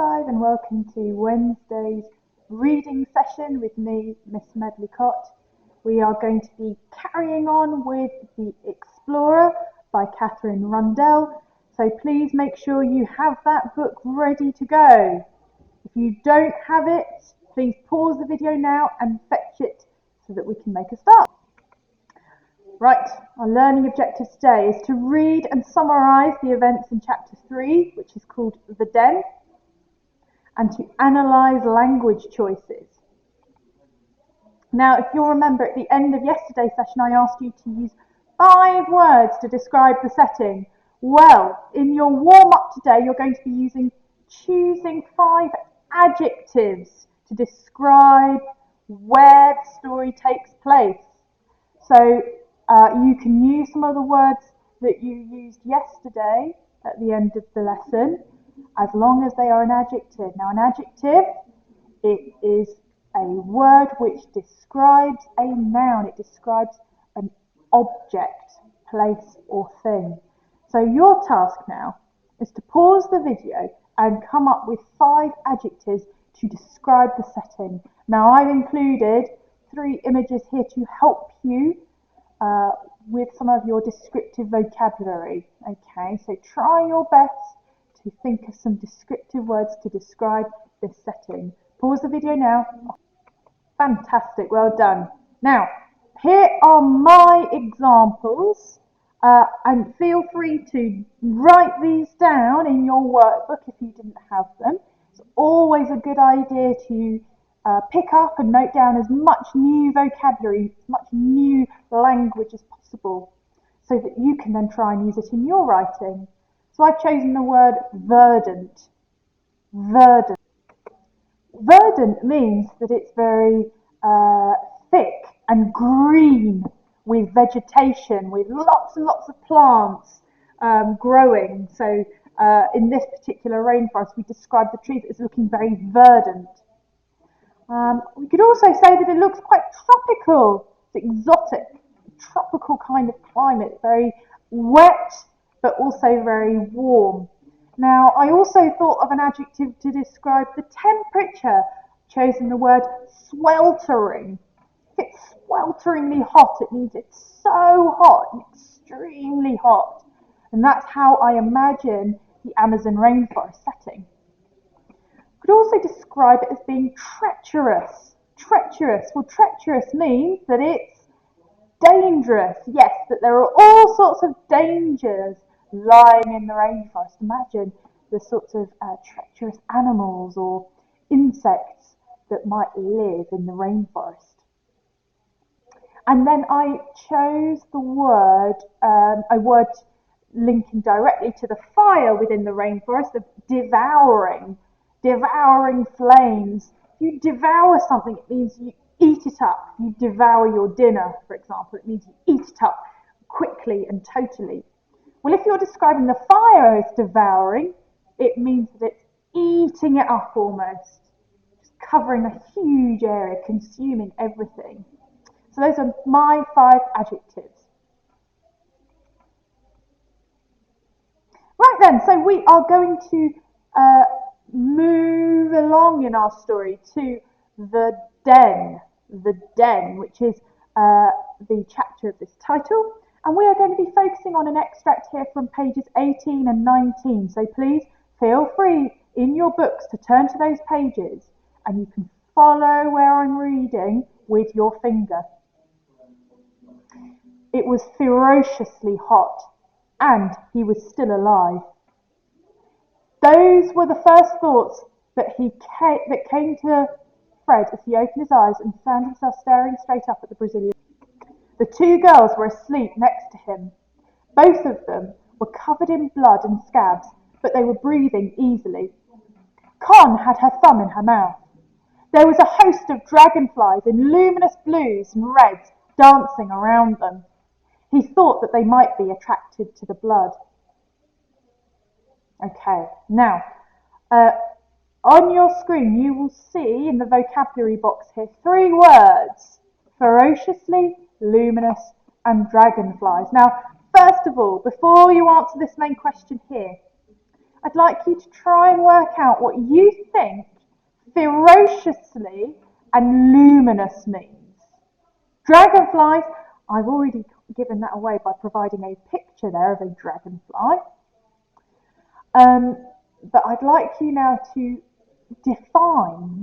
5 and welcome to Wednesday's reading session with me, Miss Medlicott. We are going to be carrying on with The Explorer by Katherine Rundell, so please make sure you have that book ready to go. If you don't have it, please pause the video now and fetch it so that we can make a start. Right, our learning objective today is to read and summarise the events in chapter 3, which is called The Den, and to analyse language choices. Now, if you'll remember, at the end of yesterday's session, I asked you to use 5 words to describe the setting. Well, in your warm-up today, you're going to be choosing 5 adjectives to describe where the story takes place. So you can use some of the words that you used yesterday at the end of the lesson, as long as they are an adjective. Now, an adjective, it is a word which describes a noun. It describes an object, place, or thing. So your task now is to pause the video and come up with 5 adjectives to describe the setting. Now, I've included 3 images here to help you with some of your descriptive vocabulary. Okay, so try your best to think of some descriptive words to describe this setting. Pause the video now. Fantastic, well done. Now, here are my examples, and feel free to write these down in your workbook if you didn't have them. It's always a good idea to pick up and note down as much new vocabulary, as much new language as possible, so that you can then try and use it in your writing. So I've chosen the word verdant. Verdant. Verdant means that it's very thick and green, with vegetation, with lots and lots of plants growing. So in this particular rainforest, we describe the trees as looking very verdant. We could also say that it looks quite tropical. It's exotic, tropical kind of climate, very wet, but also very warm. Now, I also thought of an adjective to describe the temperature, chosen the word sweltering. If it's swelteringly hot, it means it's so hot, extremely hot. And that's how I imagine the Amazon rainforest setting. Could also describe it as being treacherous. Treacherous. Well, treacherous means that it's dangerous. Yes, that there are all sorts of dangers lying in the rainforest. Imagine the sorts of treacherous animals or insects that might live in the rainforest. And then I chose the word, a word linking directly to the fire within the rainforest, of devouring. Devouring flames. If you devour something, it means you eat it up. You devour your dinner, for example. It means you eat it up quickly and totally. Well, if you're describing the fire as devouring, it means that it's eating it up almost. Just covering a huge area, consuming everything. So those are my 5 adjectives. Right then, so we are going to move along in our story to the Den, which is the chapter of this title, and we are going to be focusing on an extract here from pages 18 and 19, so please feel free in your books to turn to those pages and you can follow where I'm reading with your finger. It was ferociously hot, and he was still alive. Those were the first thoughts that came to Fred as he opened his eyes and found himself staring straight up at the Brazilian. The 2 girls were asleep next to him. Both of them were covered in blood and scabs, but they were breathing easily. Con had her thumb in her mouth. There was a host of dragonflies in luminous blues and reds dancing around them. He thought that they might be attracted to the blood. Okay, now, on your screen you will see in the vocabulary box here 3 words: ferociously, luminous, and dragonflies. Now, first of all, before you answer this main question here, I'd like you to try and work out what you think ferociously and luminous means. Dragonflies, I've already given that away by providing a picture there of a dragonfly. But I'd like you now to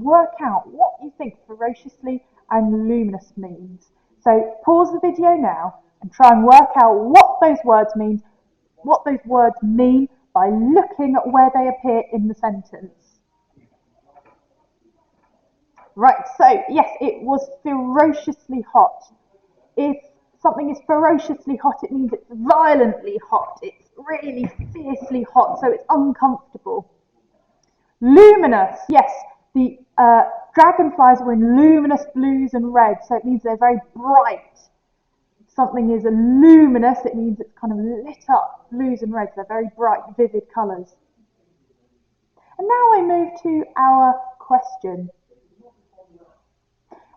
work out what you think ferociously and luminous means. So pause the video now and try and work out what those words mean by looking at where they appear in the sentence. Right, so yes, it was ferociously hot. If something is ferociously hot, it means it's violently hot. It's really fiercely hot, so it's uncomfortable. Luminous, yes, the dragonflies were in luminous blues and reds, so it means they're very bright. Something is luminous, it means it's kind of lit up. Blues and reds, they're very bright, vivid colours. And now I move to our question.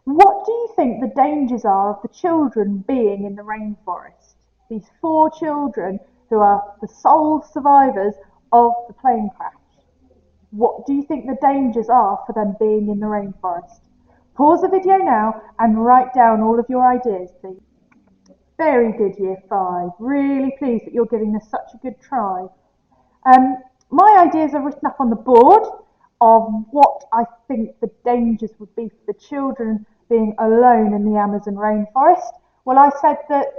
What do you think the dangers are of the children being in the rainforest? These 4 children who are the sole survivors of the plane crash. What do you think the dangers are for them being in the rainforest? Pause the video now and write down all of your ideas, please. Very good, Year 5. Really pleased that you're giving this such a good try. My ideas are written up on the board of what I think the dangers would be for the children being alone in the Amazon rainforest. Well, I said that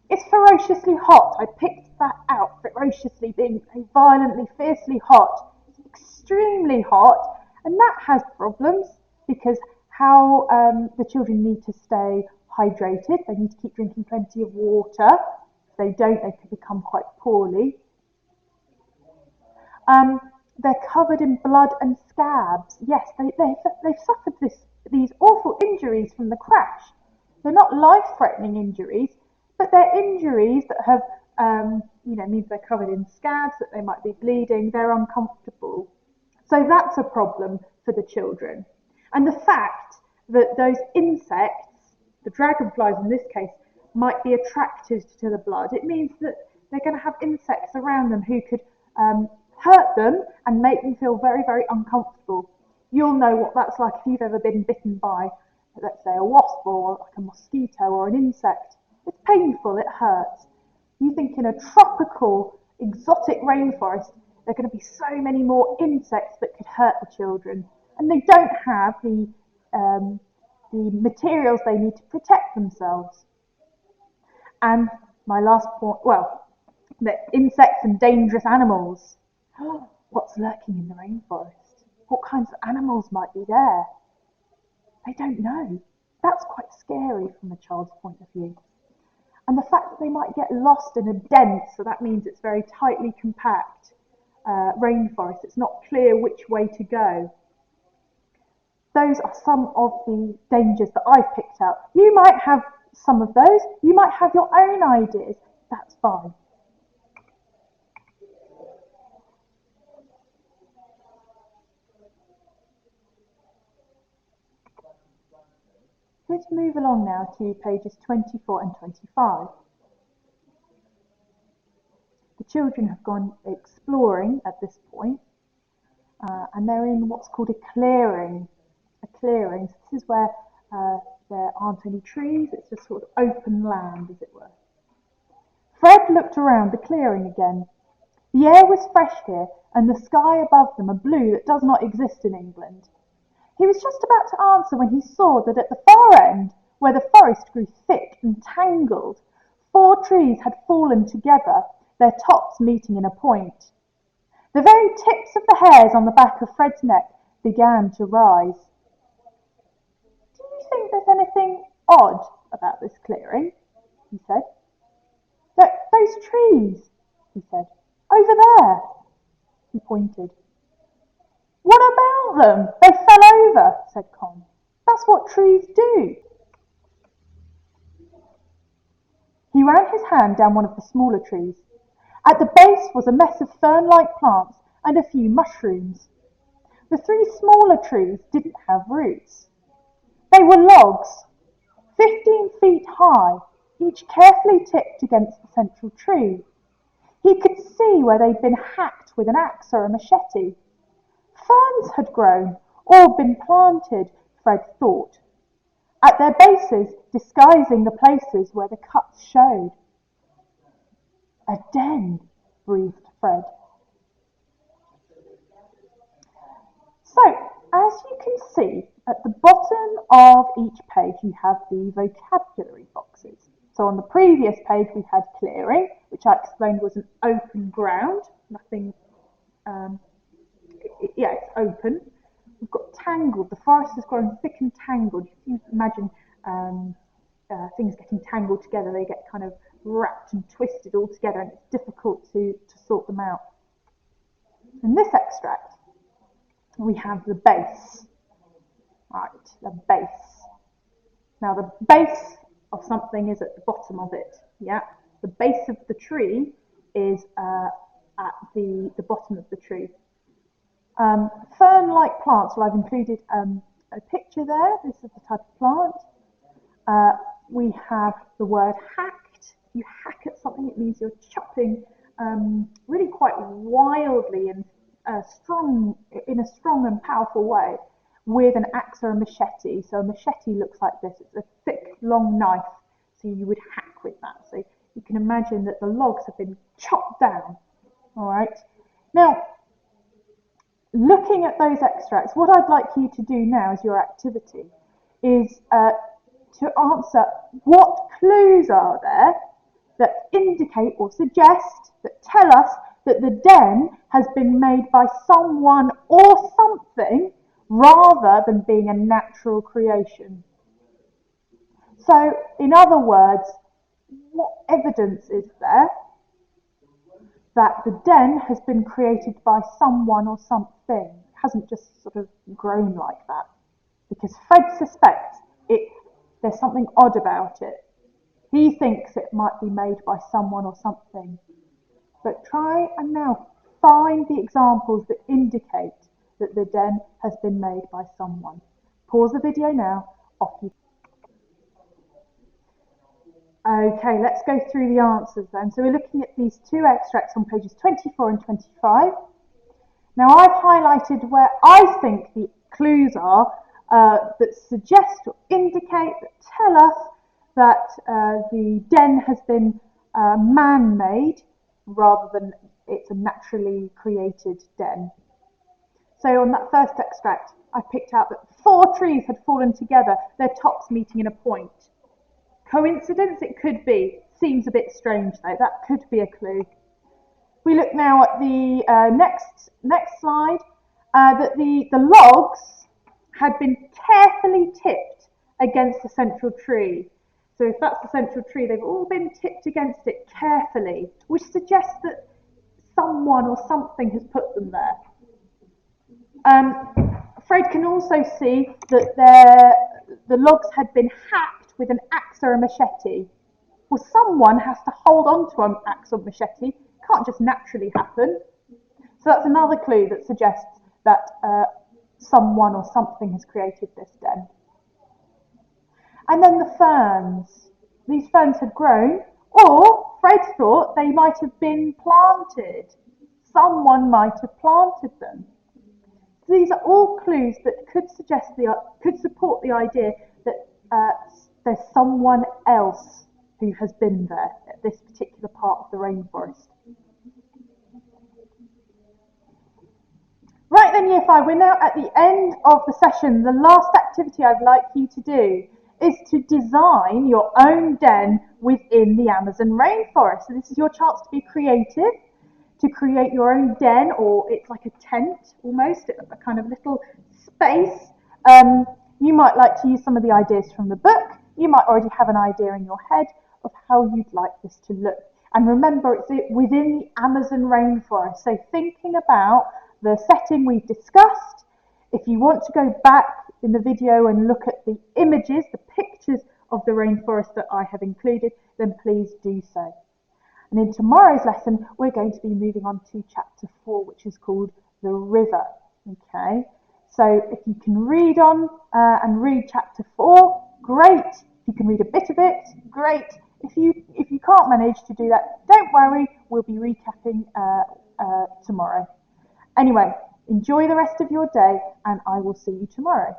it's ferociously hot. I picked that out, ferociously being violently, fiercely hot. It's extremely hot, and that has problems because how the children need to stay hydrated. They need to keep drinking plenty of water. If they don't, they can become quite poorly. They're covered in blood and scabs. Yes, they've suffered these awful injuries from the crash. They're not life-threatening injuries, but they're injuries that have, means they're covered in scabs, that they might be bleeding, they're uncomfortable. So that's a problem for the children. And the fact that those insects, the dragonflies in this case, might be attracted to the blood, it means that they're going to have insects around them who could hurt them and make them feel very, very uncomfortable. You'll know what that's like if you've ever been bitten by, let's say, a wasp or like a mosquito or an insect. It's painful, it hurts. You think in a tropical, exotic rainforest, there are going to be so many more insects that could hurt the children, and they don't have the materials they need to protect themselves. And my last point, the insects and dangerous animals. What's lurking in the rainforest? What kinds of animals might be there? They don't know. That's quite scary from a child's point of view. And the fact that they might get lost in a dense, so that means it's very tightly compact rainforest. It's not clear which way to go. Those are some of the dangers that I've picked out. You might have some of those. You might have your own ideas. That's fine. Let's move along now to pages 24 and 25. The children have gone exploring at this point, and they're in what's called a clearing. So this is where there aren't any trees, it's just sort of open land, as it were. Fred looked around the clearing again. The air was fresh here, and the sky above them a blue that does not exist in England. He was just about to answer when he saw that at the far end, where the forest grew thick and tangled, 4 trees had fallen together, their tops meeting in a point. The very tips of the hairs on the back of Fred's neck began to rise. Do you think there's anything odd about this clearing? He said. Those trees, he said. Over there. He pointed. What about them? They fell over, said Con. That's what trees do. He ran his hand down one of the smaller trees. At the base was a mess of fern-like plants and a few mushrooms. The 3 smaller trees didn't have roots. They were logs, 15 feet high, each carefully tipped against the central tree. He could see where they'd been hacked with an axe or a machete. Ferns had grown or been planted, Fred thought, at their bases disguising the places where the cuts showed. A den, breathed Fred. So, as you can see, at the bottom of each page you have the vocabulary boxes. So on the previous page we had clearing, which I explained was an open ground, nothing, it's open. We've got tangled, the forest has grown thick and tangled. If you imagine things getting tangled together, they get kind of wrapped and twisted all together, and it's difficult to sort them out. In this extract, we have the base. Right, the base. Now the base of something is at the bottom of it. Yeah, the base of the tree is at the bottom of the tree. Fern-like plants. Well, I've included a picture there. This is the type of plant. We have the word hacked. You hack at something, it means you're chopping really quite wildly and in a strong and powerful way with an axe or a machete. So a machete looks like this. It's a thick, long knife. So you would hack with that. So you can imagine that the logs have been chopped down. All right. Now, looking at those extracts, what I'd like you to do now as your activity is to answer what clues are there that indicate or suggest, that tell us that the den has been made by someone or something rather than being a natural creation. So, in other words, what evidence is there that the den has been created by someone or something? It hasn't just sort of grown like that. Because Fred suspects there's something odd about it. He thinks it might be made by someone or something. But try and now find the examples that indicate that the den has been made by someone. Pause the video now. Off you go. Okay, let's go through the answers then. So we're looking at these two extracts on pages 24 and 25. Now I've highlighted where I think the clues are that suggest or indicate, that tell us that the den has been man-made rather than it's a naturally created den. So on that first extract, I picked out that 4 trees had fallen together, their tops meeting in a point. Coincidence? It could be. Seems a bit strange though. That could be a clue. We look now at the next slide, that the logs had been carefully tipped against the central tree. So if that's the central tree, they've all been tipped against it carefully, which suggests that someone or something has put them there. Fred can also see that the logs had been hacked with an axe or a machete. Well, someone has to hold on to an axe or machete. It can't just naturally happen. So that's another clue that suggests that someone or something has created this den. And then the ferns. These ferns had grown, or Fred thought they might have been planted. Someone might have planted them. So these are all clues that could support the idea that there's someone else who has been there at this particular part of the rainforest. Right then, Year 5, we're now at the end of the session. The last activity I'd like you to do is to design your own den within the Amazon rainforest. So this is your chance to be creative, to create your own den, or it's like a tent almost, a kind of little space. You might like to use some of the ideas from the book. You might already have an idea in your head of how you'd like this to look. And remember, it's within the Amazon rainforest. So thinking about the setting we've discussed. If you want to go back in the video and look at the images, the pictures of the rainforest that I have included, then please do so. And in tomorrow's lesson, we're going to be moving on to chapter 4, which is called The River. Okay, so if you can read on and read chapter 4, great. If you can read a bit of it, great. If you can't manage to do that, don't worry. We'll be recapping tomorrow. Anyway, enjoy the rest of your day, and I will see you tomorrow.